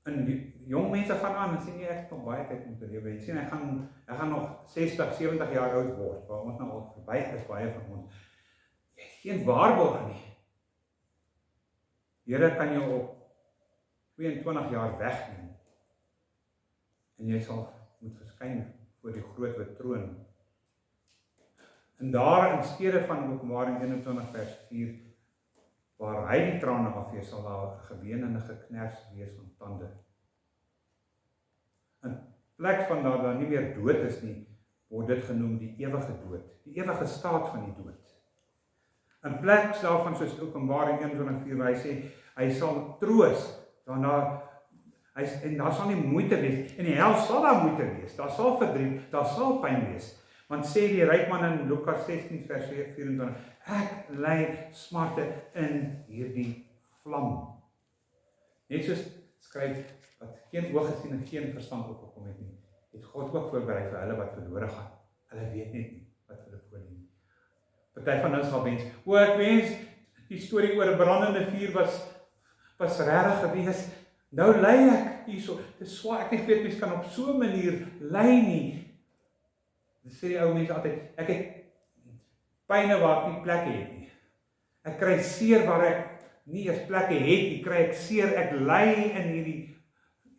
En jong mense gaan aan en sê nie, ek het nog baie tyd om te lewe. Jy sien, hy gaan nog 60, 70 jaar oud word, waar ons nou al verby is, baie van ons. Jy het geen waarborg nie. Here kan jou op 22 jaar wegneem, en jy sal moet verskyn voor die groot wit troon. En daar in steede van Openbaring 21 vers 4, waar hy die trane afvee, sal daar geween en 'n geknars wees van tande. In plek van dat daar nie meer dood is nie, word dit genoem die ewige dood, die ewige staat van die dood. In plek daarvan, soos Openbaring 21:4, waar hy sê, hy sal troos, en daar sal nie moeite wees, en die hel sal daar moeite wees, daar sal verdriet, daar sal pyn wees, want sê die ryk man in Lukas 16 vers 24, ek ly smarte in hierdie vlam. Net soos skryf, wat geen oog gesien en geen verstand opgekom het nie, het God ook voorberei vir hulle wat verlore gaan. Hulle weet net nie wat hulle voorlê nie. Party van ons sal wens, ek wens, die storie oor 'n brandende vuur was regtig gewees. Nou ly ek hierso, dit is swaar, ek weet mens kan op so 'n manier ly nie. Dit sê die ou mense altyd, ek het pyne waar ek nie plekke het nie. Ek kry seer waar ek nie eers plekke het nie, kry ek seer, ek ly in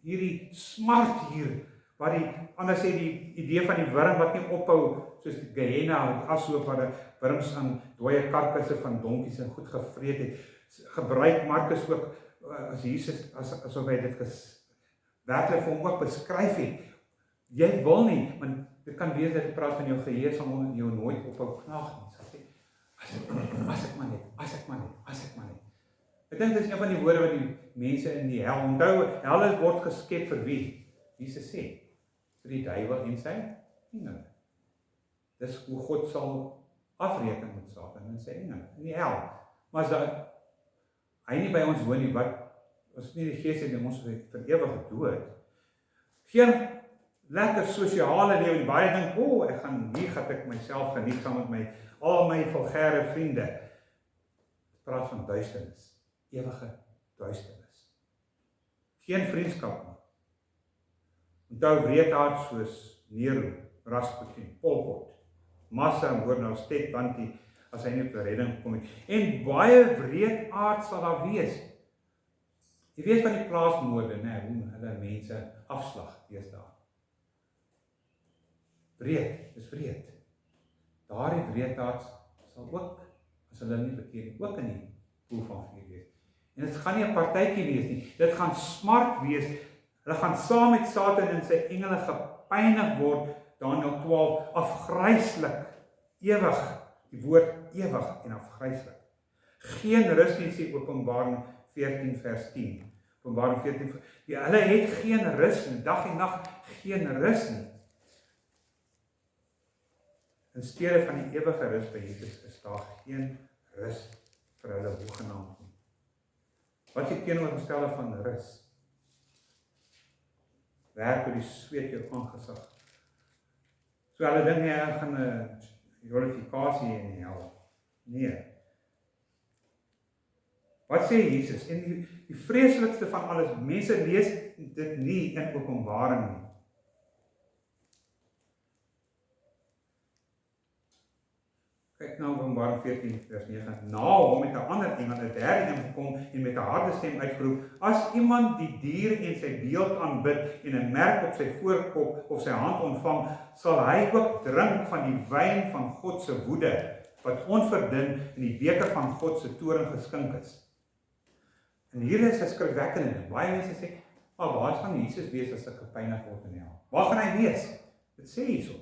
hierdie smart hier, waar anders sê die idee van die wurm wat nie ophou, soos die Gehenna, die ashoop waar die wurms aan dooie karkasse van donkies en goed gevreet het, gebruik Markus ook, as Jesus, asof hy dit werklik vir hom ook beskryf het. Jy wil nie, want dit kan wees dat jy praat van jou geheue sal jou nooit ophou knaag nie. Sy sê, as ek maar net. Ek dink dit is een van die woorde wat die mense in die hel onthou. Hel word geskep vir wie? Jesus sê, vir die duiwel en sy engele. Dis hoe God sal afreken met Satan en sy engele in die hel. Maar as hy nie by ons woon nie, wat ons nie die gees het en ons vir ewige dood. Geen lekker sosiale lewe nie. Baie dink, hier gaan ek myself geniet saam met al my vulgêre vriende. Praat van duisternis, ewige duisternis. Geen vriendskap nie. Onthou wreedhard soos Nero, Rasputin, Pol Pot, Massa en Boernal Stet, Banti, as hy nie op die redding gekom het. En baie wreedaard sal daar wees. Jy weet van die plaasmoorde, hoe hulle mense afslag deesdae. Wreed, dis wreed. Daardie wreedaards sal ook, as hulle nie bekeer, ook in die poel van vuur wees. En dit gaan nie 'n partytjie wees nie, dit gaan smart wees. Hulle gaan saam met Satan en sy engele gepynig word, Daniël 12, afgryslik, ewig, die woord ewig en afgryslik. Geen rus nie, sê Openbaring 14 vers 10. Openbaring 14, hulle het geen rus nie, dag en nag geen rus nie. In steede van die ewige rus by Jesus is daar geen rus vir hulle hoegenaamd nie. Wat is die teenoorgestelde van rus? Werk oor die sweet jou aangesig. So hulle dink jy gaan 'n jolifikasie hê in die hel. Nee. Wat sê Jesus? En die vreeslikste van alles, mense lees dit nie in Openbaring nie. Kyk nou Openbaring 14 vers 9. Na hom het 'n ander engel, 'n derde een gekom en met 'n harde stem uitgeroep: As iemand die dier en sy beeld aanbid en 'n merk op sy voorkop of sy hand ontvang, sal hy ook drink van die wyn van God se woede, wat onverdun in die beker van God se toorn geskink is. En hier is 'n skrikwekkende. Baie mense sê, maar waar gaan Jesus wees as hy gepynig word in die hel? Waar gaan hy wees? Dit sê hierso.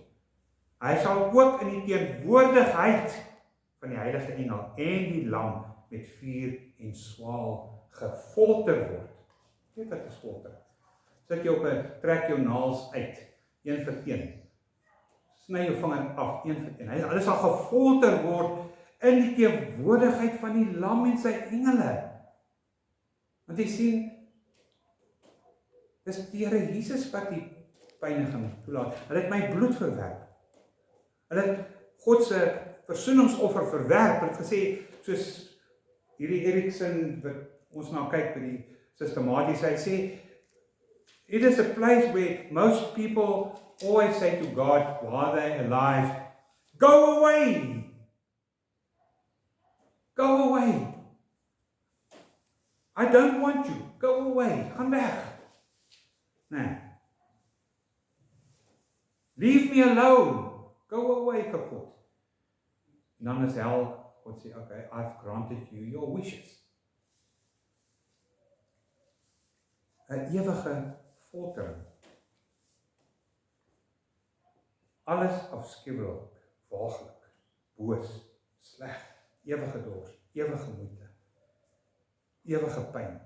Hy sal ook in die teenwoordigheid van die heilige engel en die lam met vuur en swaal gefolter word. Weet wat is folter? Sit jy op 'n trek jou naels uit, een vir een. Sny jou vinger af, een vir een. Hulle sal gefolter word in die teenwoordigheid van die lam en sy engele. Want jy sien, dis die Here Jesus wat die pyniging toelaat. Hulle het my bloed verwerp. Hulle het God se versoeningsoffer verwerp. Hulle het gesê, soos hierdie Erikson wat ons nou kyk by die systematies, hy sê, it is a place where most people always say to God while they're alive, go away! Go away! I don't want you. Go away. Gaan weg. Nee. Leave me alone. Go away vir God. En dan is hel, God sê, okay, I've granted you your wishes. 'n ewige foltering. Alles afskuwelik, waaglik, boos, sleg, ewige dors, ewige moeite, ewige pyn.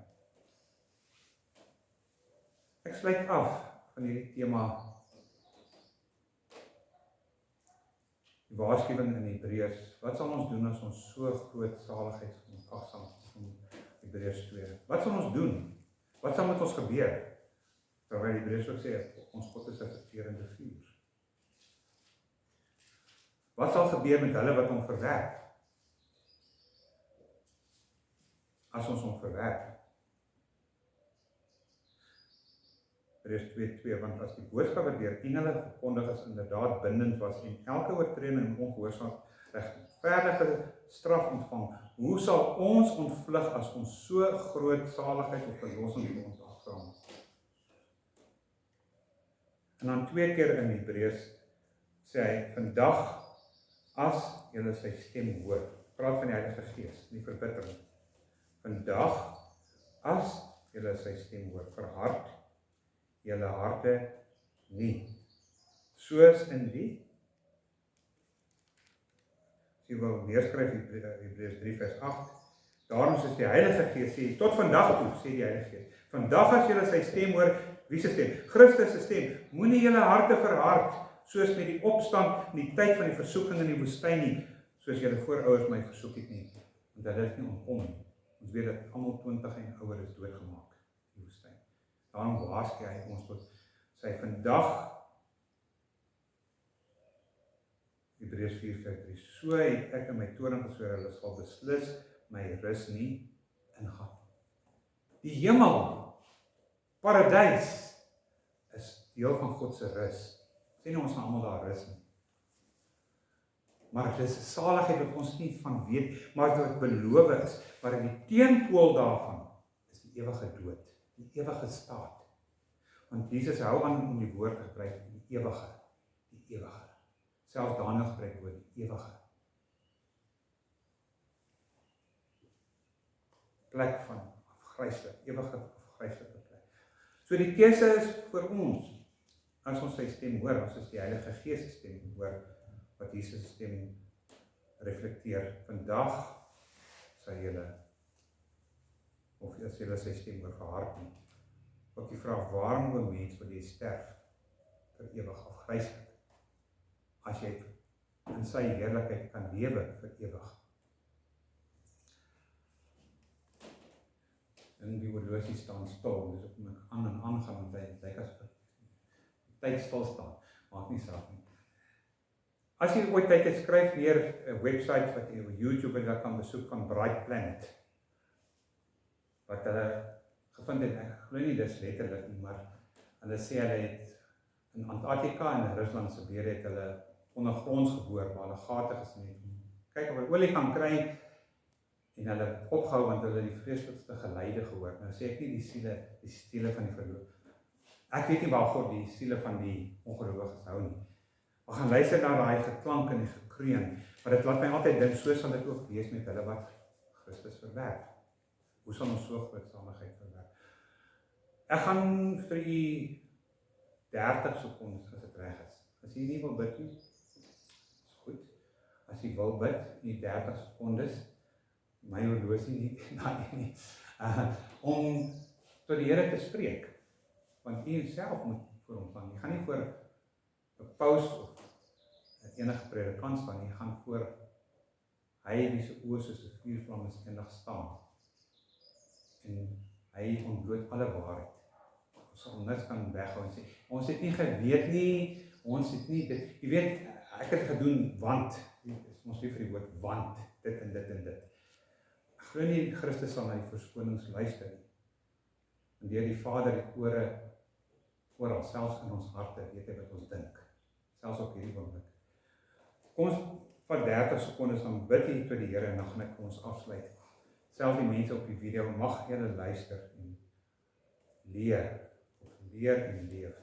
Ek sluit af van hierdie tema. Die waarskuwing in Hebreërs. Wat sal ons doen as ons so groot saligheid onagsaam van Hebreërs 2? Wat sal ons doen? Wat sal met ons gebeur? Terwyl Hebreërs ook sê, ons God is 'n verterende vuur. Wat sal gebeur met hulle wat hom verwerp? As ons hom verwerp. Hebreërs 2:2, want as die boodskap wat deur engele verkondig is inderdaad bindend was en elke oortreding en ongehoorsaam regverdige straf ontvang, hoe sal ons ontvlug as ons so groot saligheid of verlossing vir ons afstaan? En dan 2 keer in Hebreërs sê hy, vandag as julle sy stem hoor, praat van die Heilige Gees, nie verbittering. Vandag as julle sy stem hoor, verhard julle harte nie, soos in die, as jy wil neerskryf Hebreërs 3 vers 8, daarom soos die Heilige Gees sê, tot vandag toe, sê die Heilige Gees, vandag as julle sy stem hoor, wie se stem? Christus se stem, moenie julle harte verhard, soos met die opstand in die tyd van die versoeking in die woestyn nie, soos julle voorouers my versoek het nie, want hulle het nie ontkom nie. Ons weet dat almal 20 en ouer is doodgemaak in die woestyn. Daarom waarsku hy ons tot sy vandag, Hebreërs 4 vers 3, so het ek in my toorn gesweer, hulle sal beslis my rus nie ingaan. Die hemel, paradys, is deel van God se rus. Sê nie ons gaan almal daar rus nie. Maar dit is 'n saligheid wat ons nie van weet, maar wat beloof is, maar in die teenpool daarvan is die ewige dood, die ewige staat. Want Jesus hou aan om die woord te gebruik, die ewige, die ewige. Selfs Daniël gebruik woord, die ewige. Plek van afgryslik, ewige afgryslike plek. So die keuse is vir ons, as ons sy stem hoor, as ons die Heilige Gees se stem hoor, wat Jesus se stem reflekteer. Vandag sal julle of as jy sy stem hoor verhard nie. Ook die vraag, waarom wil mens wil jy sterf vir ewig afgryslik, as jy in sy heerlikheid kan lewe vir ewig? En die horlosie staan stil, dus ek moet aan en aangaan, want hy lyk as tyd stil staan, maak nie saak nie. As jy ooit tyd het, skryf neer 'n website wat jy op YouTube en kan besoek van Bright Planet, wat hulle gevind het, ek glo nie dis letterlik nie, maar hulle sê hulle het in Antarktika en in Rusland se weer het hulle ondergronds geboor, waar hulle gate gesien het, kyk of hulle olie kan kry, en hulle opgehou, want hulle die vreeslikste geluide gehoor. Nou sê ek nie die siele van die verloop. Ek weet nie waar God die siele van die ongelowiges hou nie. Maar gaan luister na daai geklank en die gekreun, maar dit laat my altyd dink, so sal dit ook wees met hulle wat Christus verwerp. Hoe sal ons so groot saamigheid verwerp? Ek gaan vir u 30 sekondes, as dit reg is. As jy nie wil bid nie, is goed. As jy wil bid, in 30 sekondes, my horlosie nie, om tot die Here te spreek. Want u self moet voor hom staan. Jy gaan nie voor 'n paus of enige predikant staan, jy gaan voor hy wie se oë soos 'n vuurvlam is eendag staan. En hy ontbloot alle waarheid. Ons sal niks kan weghou en sê, ons het nie geweet nie, ons het nie dit, jy weet, ek het gedoen, want, ons lief vir die woord, want, dit en dit en dit. Ek glo nie, Christus sal na die verskonings luister nie. En deur die Vader die ore, oral, selfs in ons harte, weet hy wat ons dink. Selfs op hierdie oomblik. Kom ons vat 30 sekondes, dan bid jy tot die Here en dan gaan ek ons afsluit. Selfs die mense op die video, mag julle luister en leer en leef.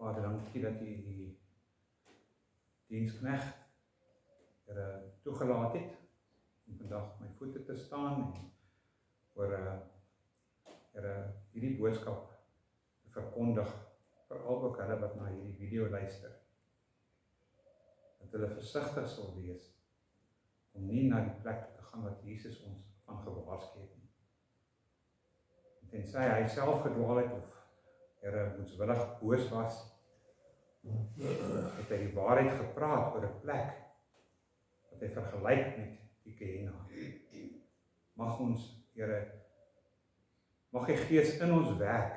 Vader, dankie dat u die diensknegt toegelaat het om vandag op my voete te staan en oor hierdie boodskap te verkondig, veral ook hulle wat na hierdie video luister. Dat hulle versigtig sal wees om nie na die plek te gaan wat Jesus ons van gewaarsku het nie. Tensy hy self gedwaal het of moetswillig boos was, het hy die waarheid gepraat oor 'n plek wat hy vergelyk met die Gehenna. Mag ons, Here, mag die Gees in ons werk,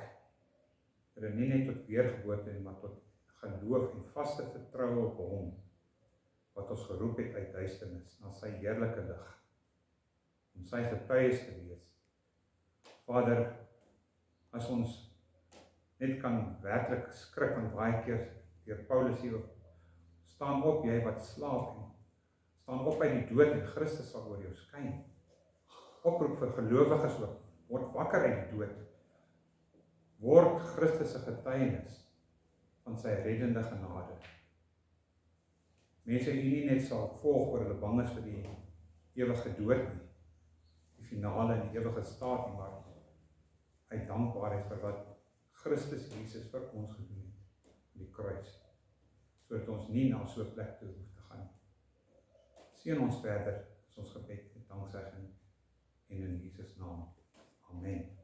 nie net tot weergeboorte, maar tot geloof en vaste vertroue op hom, wat ons geroep het uit duisternis, na sy heerlike lig, om sy getuies te wees. Vader, as ons net kan werklik skrik, want baie keer deur Paulus hier, staan op jy wat slaap, en staan op uit die dood en Christus sal oor jou skyn. Oproep vir gelowiges ook, word wakker uit die dood, word Christus se getuienis van sy reddende genade. Mense u nie net sal volg oor hulle bang is vir die ewige dood nie, die finale en die ewige staat nie, maar uit dankbaarheid vir wat Christus Jesus vir ons gedoen het, op die kruis, sodat ons nie na so 'n plek toe hoef te gaan. Seën ons verder, is ons gebed met danksegging en in Jesus naam. Amen.